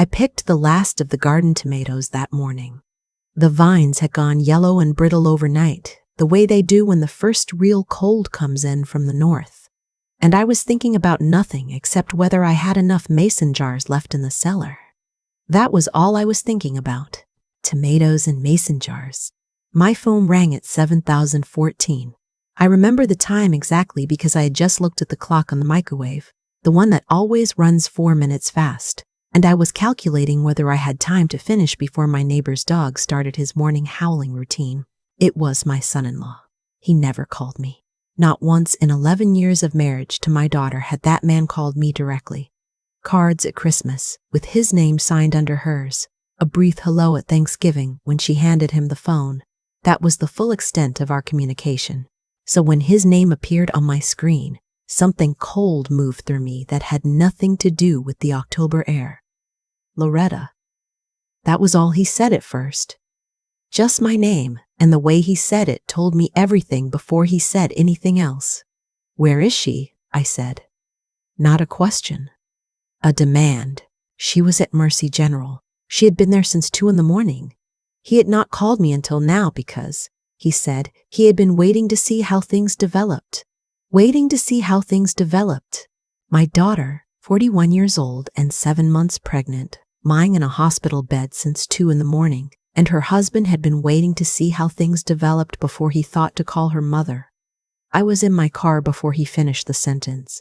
I picked the last of the garden tomatoes that morning. The vines had gone yellow and brittle overnight, the way they do when the first real cold comes in from the north. And I was thinking about nothing except whether I had enough mason jars left in the cellar. That was all I was thinking about. Tomatoes and mason jars. My phone rang at 7,014. I remember the time exactly because I had just looked at the clock on the microwave, the one that always runs 4 minutes fast, and I was calculating whether I had time to finish before my neighbor's dog started his morning howling routine. It was my son-in-law. He never called me. Not once in 11 years of marriage to my daughter had that man called me directly. Cards at Christmas, with his name signed under hers, a brief hello at Thanksgiving when she handed him the phone. That was the full extent of our communication. So when his name appeared on my screen, something cold moved through me that had nothing to do with the October air. Loretta. That was all he said at first. Just my name, and the way he said it told me everything before he said anything else. Where is she? I said. Not a question. A demand. She was at Mercy General. She had been there since 2 in the morning. He had not called me until now because, he said, he had been waiting to see how things developed. Waiting to see how things developed. My daughter, 41 years old and 7 months pregnant, lying in a hospital bed since 2 in the morning, and her husband had been waiting to see how things developed before he thought to call her mother. I was in my car before he finished the sentence.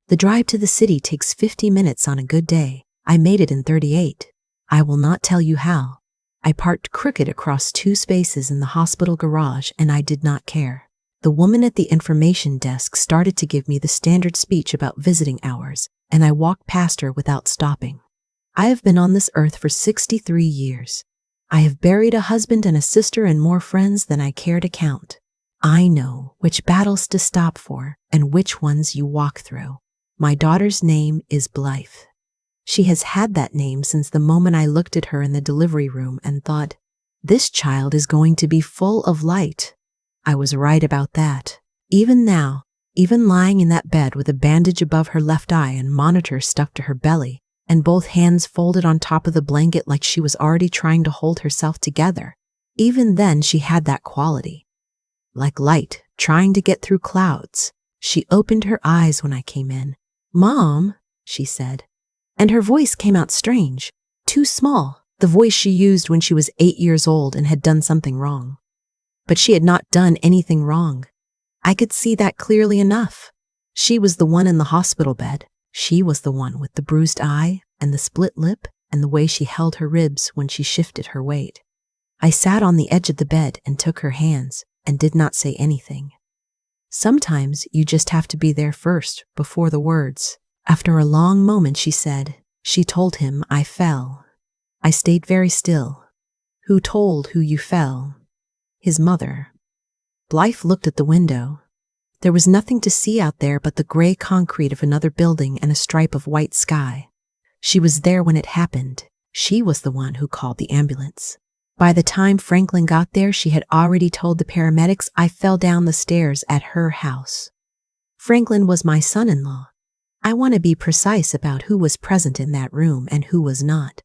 The drive to the city takes 50 minutes on a good day. I made it in 38. I will not tell you how. I parked crooked across 2 spaces in the hospital garage and I did not care. The woman at the information desk started to give me the standard speech about visiting hours, and I walked past her without stopping. I have been on this earth for 63 years. I have buried a husband and a sister and more friends than I care to count. I know which battles to stop for and which ones you walk through. My daughter's name is Blythe. She has had that name since the moment I looked at her in the delivery room and thought, this child is going to be full of light. I was right about that. Even now, even lying in that bed with a bandage above her left eye and monitor stuck to her belly, and both hands folded on top of the blanket like she was already trying to hold herself together, even then she had that quality. Like light, trying to get through clouds. She opened her eyes when I came in. Mom, she said. And her voice came out strange, too small, the voice she used when she was 8 years old and had done something wrong. But she had not done anything wrong. I could see that clearly enough. She was the one in the hospital bed. She was the one with the bruised eye and the split lip and the way she held her ribs when she shifted her weight. I sat on the edge of the bed and took her hands and did not say anything. Sometimes you just have to be there first before the words. After a long moment, she told him I fell. I stayed very still. Who told who you fell? His mother. Blythe looked at the window. There was nothing to see out there but the gray concrete of another building and a stripe of white sky. She was there when it happened. She was the one who called the ambulance. By the time Franklin got there, she had already told the paramedics I fell down the stairs at her house. Franklin was my son-in-law. I want to be precise about who was present in that room and who was not.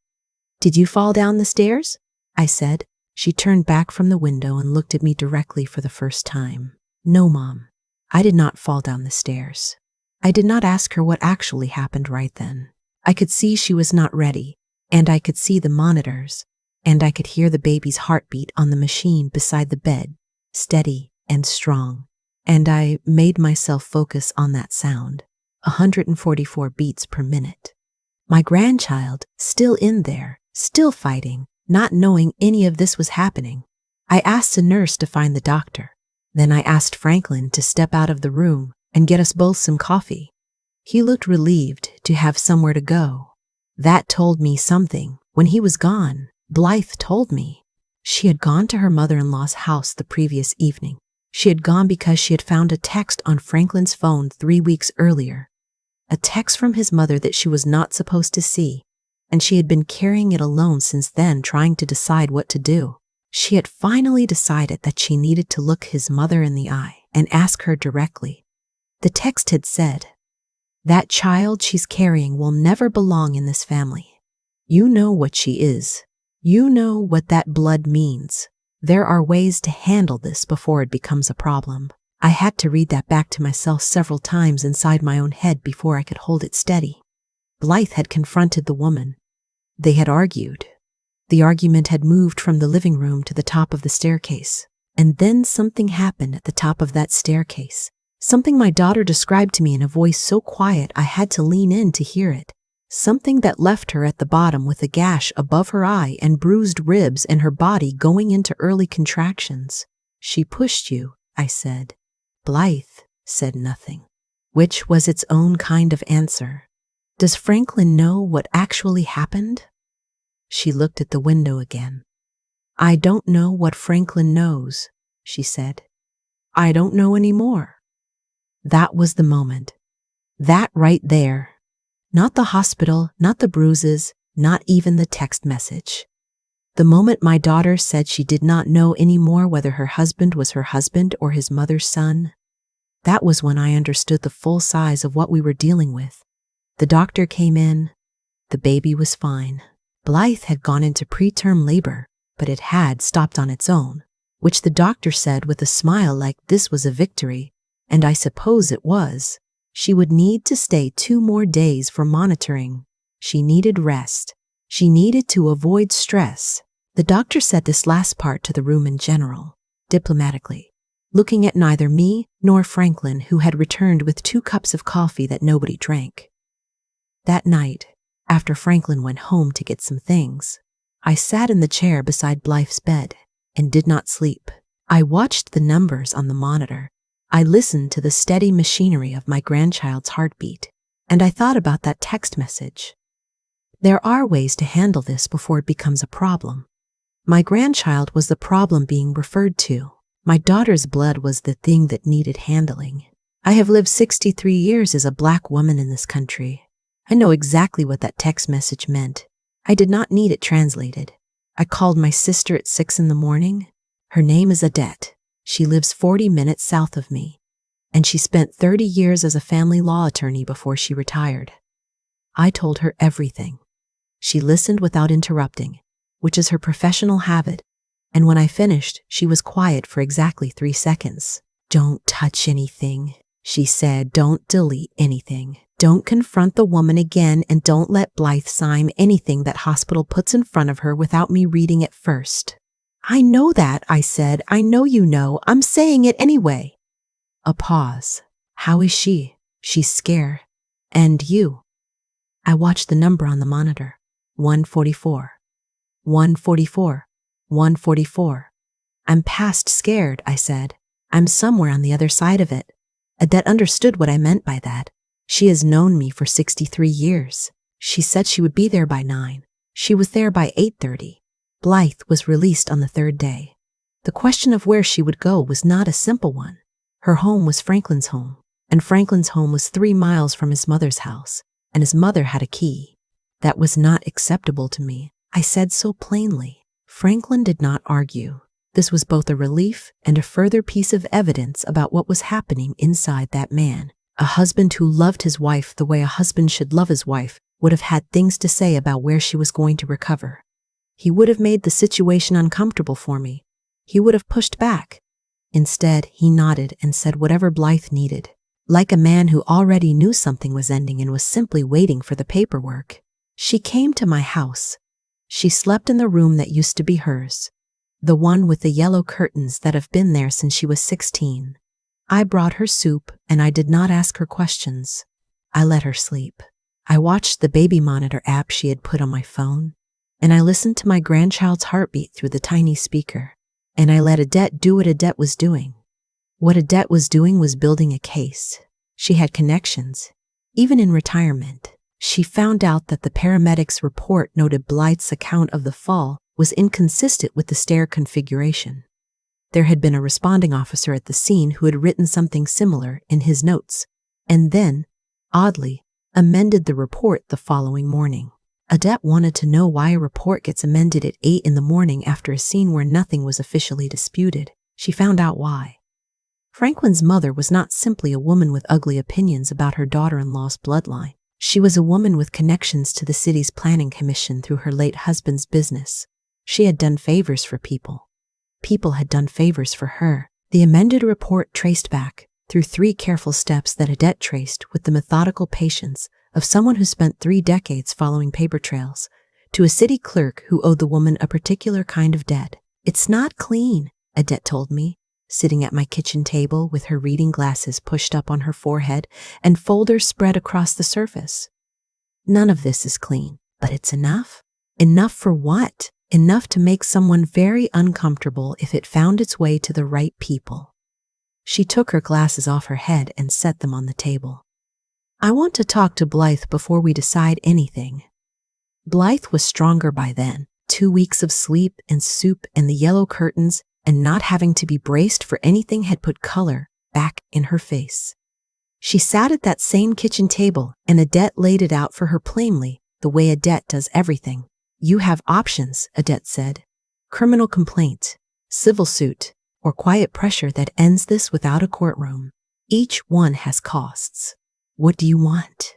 Did you fall down the stairs? I said. She turned back from the window and looked at me directly for the first time. No, Mom. I did not fall down the stairs. I did not ask her what actually happened right then. I could see she was not ready, and I could see the monitors, and I could hear the baby's heartbeat on the machine beside the bed, steady and strong, and I made myself focus on that sound. 144 beats per minute. My grandchild, still in there, still fighting, not knowing any of this was happening. I asked a nurse to find the doctor. Then I asked Franklin to step out of the room and get us both some coffee. He looked relieved to have somewhere to go. That told me something. When he was gone, Blythe told me. She had gone to her mother-in-law's house the previous evening. She had gone because she had found a text on Franklin's phone 3 weeks earlier. A text from his mother that she was not supposed to see, and she had been carrying it alone since then, trying to decide what to do. She had finally decided that she needed to look his mother in the eye and ask her directly. The text had said, "That child she's carrying will never belong in this family. You know what she is. You know what that blood means. There are ways to handle this before it becomes a problem. I had to read that back to myself several times inside my own head before I could hold it steady. Blythe had confronted the woman. They had argued. The argument had moved from the living room to the top of the staircase. And then something happened at the top of that staircase. Something my daughter described to me in a voice so quiet I had to lean in to hear it. Something that left her at the bottom with a gash above her eye and bruised ribs and her body going into early contractions. She pushed you, I said. Blythe said nothing, which was its own kind of answer. Does Franklin know what actually happened? She looked at the window again. I don't know what Franklin knows, she said. I don't know anymore. That was the moment. That right there. Not the hospital, not the bruises, not even the text message. The moment my daughter said she did not know anymore whether her husband was her husband or his mother's son, that was when I understood the full size of what we were dealing with. The doctor came in. The baby was fine. Blythe had gone into preterm labor, but it had stopped on its own, which the doctor said with a smile like this was a victory, and I suppose it was. She would need to stay 2 more days for monitoring. She needed rest. She needed to avoid stress. The doctor said this last part to the room in general, diplomatically, looking at neither me nor Franklin, who had returned with 2 cups of coffee that nobody drank. That night, after Franklin went home to get some things, I sat in the chair beside Blythe's bed and did not sleep. I watched the numbers on the monitor. I listened to the steady machinery of my grandchild's heartbeat, and I thought about that text message. There are ways to handle this before it becomes a problem. My grandchild was the problem being referred to. My daughter's blood was the thing that needed handling. I have lived 63 years as a Black woman in this country. I know exactly what that text message meant. I did not need it translated. I called my sister at 6 in the morning. Her name is Odette. She lives 40 minutes south of me, and she spent 30 years as a family law attorney before she retired. I told her everything. She listened without interrupting, which is her professional habit, and when I finished, she was quiet for exactly 3 seconds. Don't touch anything, she said. Don't delete anything. Don't confront the woman again, and don't let Blythe sign anything that hospital puts in front of her without me reading it first. I know that, I said. I know you know. I'm saying it anyway. A pause. How is she? She's scared. And you? I watched the number on the monitor. 144. 144. 144. I'm past scared, I said. I'm somewhere on the other side of it. Odette understood what I meant by that. She has known me for 63 years. She said she would be there by 9. She was there by 8:30. Blythe was released on the 3rd day. The question of where she would go was not a simple one. Her home was Franklin's home, and Franklin's home was 3 miles from his mother's house, and his mother had a key. That was not acceptable to me. I said so plainly. Franklin did not argue. This was both a relief and a further piece of evidence about what was happening inside that man. A husband who loved his wife the way a husband should love his wife would have had things to say about where she was going to recover. He would have made the situation uncomfortable for me. He would have pushed back. Instead, he nodded and said whatever Blythe needed, like a man who already knew something was ending and was simply waiting for the paperwork. She came to my house. She slept in the room that used to be hers, the one with the yellow curtains that have been there since she was 16. I brought her soup, and I did not ask her questions. I let her sleep. I watched the baby monitor app she had put on my phone, and I listened to my grandchild's heartbeat through the tiny speaker, and I let Odette do what Odette was doing. What Odette was doing was building a case. She had connections, even in retirement. She found out that the paramedics' report noted Blythe's account of the fall was inconsistent with the stair configuration. There had been a responding officer at the scene who had written something similar in his notes, and then, oddly, amended the report the following morning. Odette wanted to know why a report gets amended at 8 in the morning after a scene where nothing was officially disputed. She found out why. Franklin's mother was not simply a woman with ugly opinions about her daughter-in-law's bloodline. She was a woman with connections to the city's planning commission through her late husband's business. She had done favors for people. People had done favors for her. The amended report traced back, through 3 careful steps that Odette traced with the methodical patience of someone who spent 3 decades following paper trails, to a city clerk who owed the woman a particular kind of debt. "It's not clean," Odette told me, sitting at my kitchen table with her reading glasses pushed up on her forehead and folders spread across the surface. "None of this is clean, but it's enough." Enough for what? Enough to make someone very uncomfortable if it found its way to the right people. She took her glasses off her head and set them on the table. "I want to talk to Blythe before we decide anything." Blythe was stronger by then. 2 weeks of sleep and soup and the yellow curtains and not having to be braced for anything had put color back in her face. She sat at that same kitchen table and Odette laid it out for her plainly, the way Odette does everything. "You have options," Odette said. "Criminal complaint, civil suit, or quiet pressure that ends this without a courtroom. Each one has costs. What do you want?"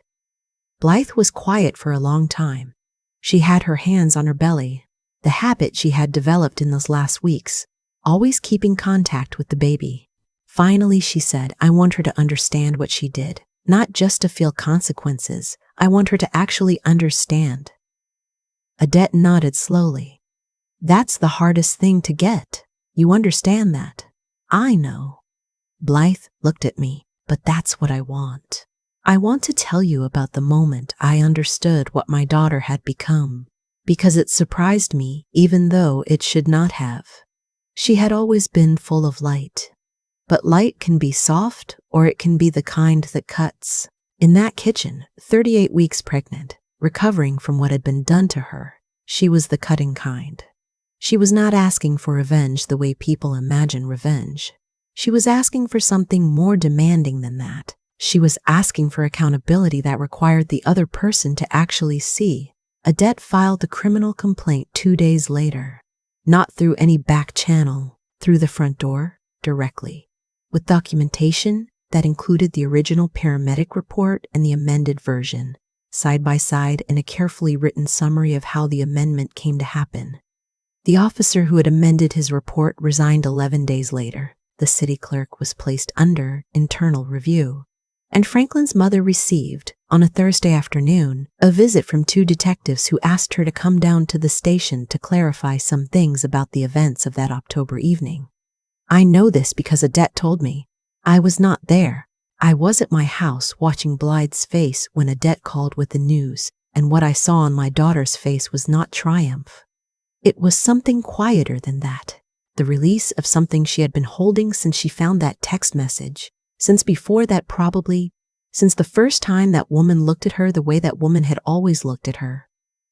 Blythe was quiet for a long time. She had her hands on her belly, the habit she had developed in those last weeks, always keeping contact with the baby. Finally, she said, "I want her to understand what she did, not just to feel consequences. I want her to actually understand." Odette nodded slowly. "That's the hardest thing to get. You understand that?" "I know." Blythe looked at me, "But that's what I want. I want to tell you about the moment I understood what my daughter had become, because it surprised me even though it should not have. She had always been full of light. But light can be soft or it can be the kind that cuts. In that kitchen, 38 weeks pregnant, recovering from what had been done to her, she was the cutting kind. She was not asking for revenge the way people imagine revenge. She was asking for something more demanding than that. She was asking for accountability that required the other person to actually see. Odette filed the criminal complaint 2 days later. Not through any back channel, through the front door, directly. With documentation that included the original paramedic report and the amended version, side by side in a carefully written summary of how the amendment came to happen. The officer who had amended his report resigned 11 days later. The city clerk was placed under internal review. And Franklin's mother received, on a Thursday afternoon, a visit from 2 detectives who asked her to come down to the station to clarify some things about the events of that October evening. I know this because Odette told me. I was not there. I was at my house watching Blythe's face when Odette called with the news, and what I saw on my daughter's face was not triumph. It was something quieter than that. The release of something she had been holding since she found that text message, since before that probably, since the first time that woman looked at her the way that woman had always looked at her.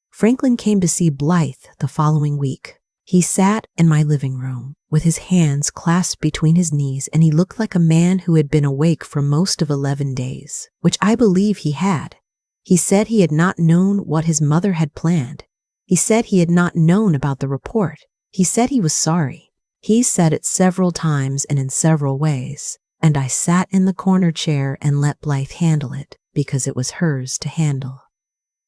Franklin came to see Blythe the following week. He sat in my living room with his hands clasped between his knees, and he looked like a man who had been awake for most of 11 days, which I believe he had. He said he had not known what his mother had planned. He said he had not known about the report. He said he was sorry. He said it several times and in several ways, and I sat in the corner chair and let Blythe handle it because it was hers to handle.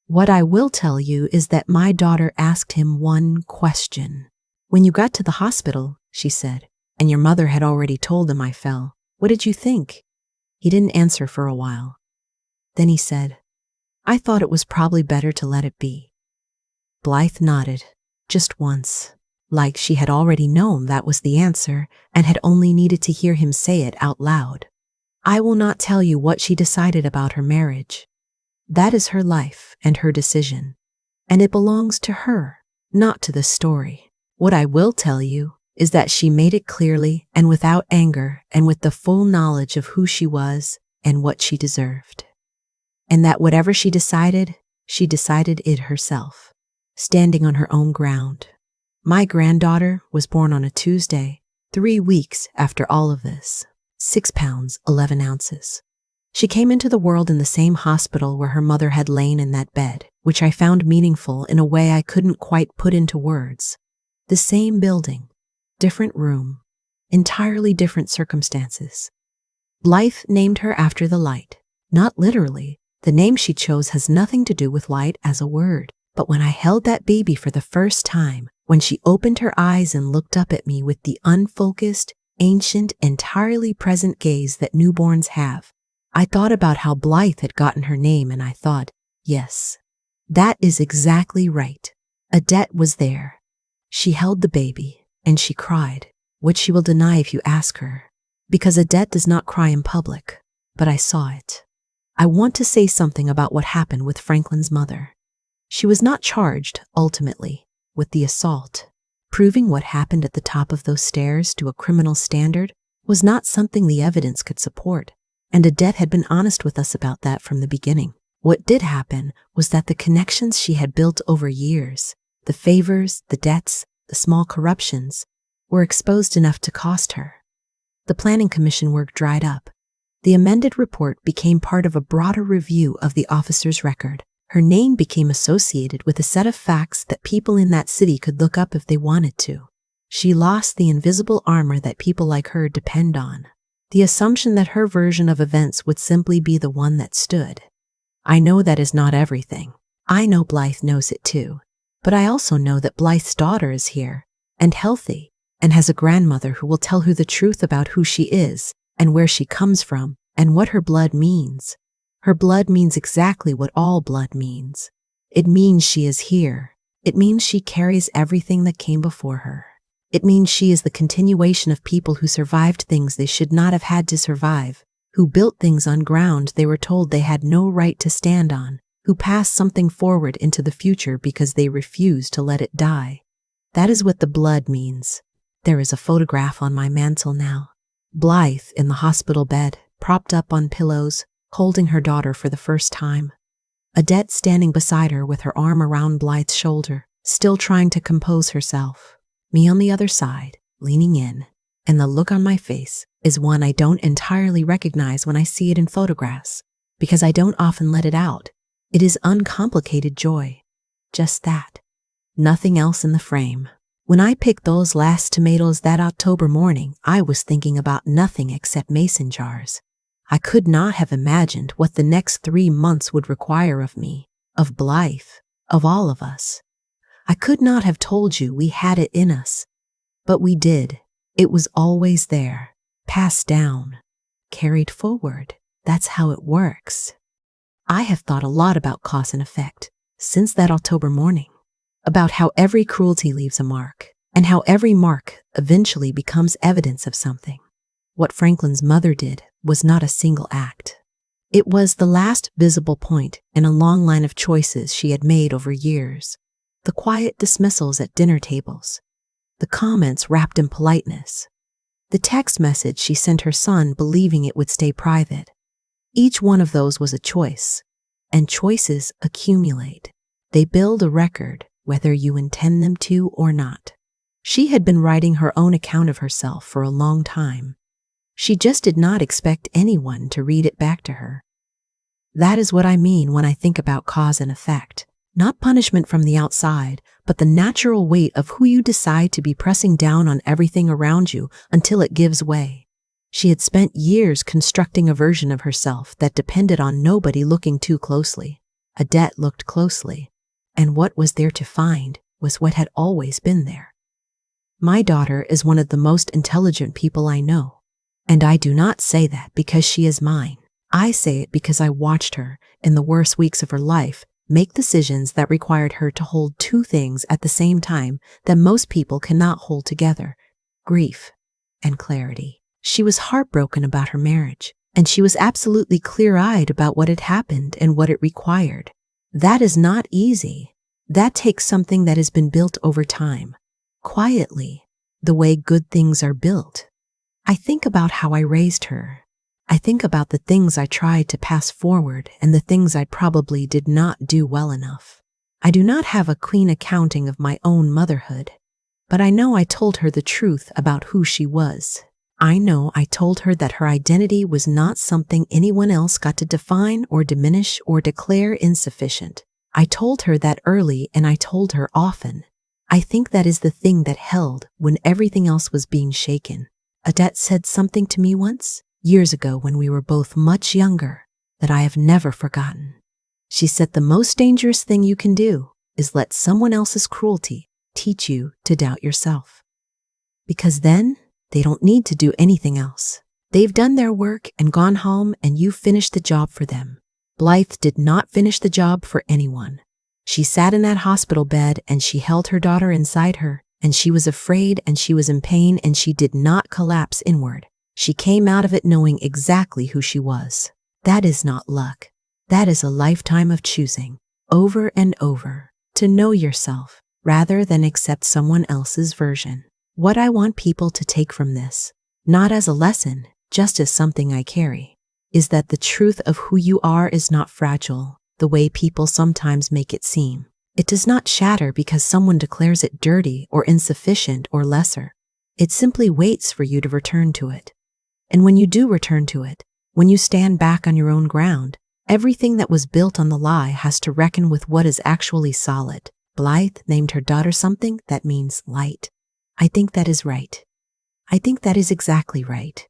What I will tell you is that my daughter asked him one question. "When you got to the hospital," she said, "and your mother had already told them I fell, what did you think?" He didn't answer for a while. Then he said, "I thought it was probably better to let it be." Blythe nodded, just once, like she had already known that was the answer and had only needed to hear him say it out loud. I will not tell you what she decided about her marriage. That is her life and her decision, and it belongs to her, not to the story. What I will tell you is that she made it clearly and without anger and with the full knowledge of who she was and what she deserved. And that whatever she decided it herself, standing on her own ground. My granddaughter was born on a Tuesday, 3 weeks after all of this, 6 pounds, 11 ounces. She came into the world in the same hospital where her mother had lain in that bed, which I found meaningful in a way I couldn't quite put into words. The same building, different room, entirely different circumstances. Blythe named her after the light, not literally, The name she chose has nothing to do with light as a word. But when I held that baby for the first time, when she opened her eyes and looked up at me with the unfocused, ancient, entirely present gaze that newborns have, I thought about how Blythe had gotten her name, and I thought, yes, that is exactly right. Adette was there. She held the baby, and she cried, which she will deny if you ask her, because Adette does not cry in public, but I saw it. I want to say something about what happened with Franklin's mother. She was not charged, ultimately, with the assault. Proving what happened at the top of those stairs to a criminal standard was not something the evidence could support, and Adette had been honest with us about that from the beginning. What did happen was that the connections she had built over years, the favors, the debts, the small corruptions, were exposed enough to cost her. The planning commission work dried up. The amended report became part of a broader review of the officer's record. Her name became associated with a set of facts that people in that city could look up if they wanted to. She lost the invisible armor that people like her depend on. The assumption that her version of events would simply be the one that stood. I know that is not everything. I know Blythe knows it too. But I also know that Blythe's daughter is here, and healthy, and has a grandmother who will tell her the truth about who she is, and where she comes from, and what her blood means. Her blood means exactly what all blood means. It means she is here. It means she carries everything that came before her. It means she is the continuation of people who survived things they should not have had to survive, who built things on ground they were told they had no right to stand on, who passed something forward into the future because they refused to let it die. That is what the blood means. There is a photograph on my mantle now. Blythe in the hospital bed, propped up on pillows, holding her daughter for the first time. Adette standing beside her with her arm around Blythe's shoulder, still trying to compose herself. Me on the other side, leaning in, and the look on my face is one I don't entirely recognize when I see it in photographs, because I don't often let it out. It is uncomplicated joy. Just that. Nothing else in the frame. When I picked those last tomatoes that October morning, I was thinking about nothing except mason jars. I could not have imagined what the next 3 months would require of me, of Blythe, of all of us. I could not have told you we had it in us. But we did. It was always there, passed down, carried forward. That's how it works. I have thought a lot about cause and effect since that October morning, about how every cruelty leaves a mark, and how every mark eventually becomes evidence of something. What Franklin's mother did was not a single act. It was the last visible point in a long line of choices she had made over years. The quiet dismissals at dinner tables, the comments wrapped in politeness, the text message she sent her son believing it would stay private. Each one of those was a choice, and choices accumulate. They build a record, whether you intend them to or not. She had been writing her own account of herself for a long time. She just did not expect anyone to read it back to her. That is what I mean when I think about cause and effect. Not punishment from the outside, but the natural weight of who you decide to be pressing down on everything around you until it gives way. She had spent years constructing a version of herself that depended on nobody looking too closely. Adette looked closely, and what was there to find was what had always been there. My daughter is one of the most intelligent people I know, and I do not say that because she is mine. I say it because I watched her, in the worst weeks of her life, make decisions that required her to hold two things at the same time that most people cannot hold together: grief and clarity. She was heartbroken about her marriage, and she was absolutely clear-eyed about what had happened and what it required. That is not easy. That takes something that has been built over time, quietly, the way good things are built. I think about how I raised her. I think about the things I tried to pass forward and the things I probably did not do well enough. I do not have a clean accounting of my own motherhood, but I know I told her the truth about who she was. I know I told her that her identity was not something anyone else got to define or diminish or declare insufficient. I told her that early, and I told her often. I think that is the thing that held when everything else was being shaken. Adette said something to me once, years ago when we were both much younger, that I have never forgotten. She said the most dangerous thing you can do is let someone else's cruelty teach you to doubt yourself. Because then they don't need to do anything else. They've done their work and gone home, and you've finished the job for them. Blythe did not finish the job for anyone. She sat in that hospital bed and she held her daughter inside her, and she was afraid and she was in pain, and she did not collapse inward. She came out of it knowing exactly who she was. That is not luck. That is a lifetime of choosing, over and over, to know yourself rather than accept someone else's version. What I want people to take from this, not as a lesson, just as something I carry, is that the truth of who you are is not fragile, the way people sometimes make it seem. It does not shatter because someone declares it dirty or insufficient or lesser. It simply waits for you to return to it. And when you do return to it, when you stand back on your own ground, everything that was built on the lie has to reckon with what is actually solid. Blythe named her daughter something that means light. I think that is right. I think that is exactly right.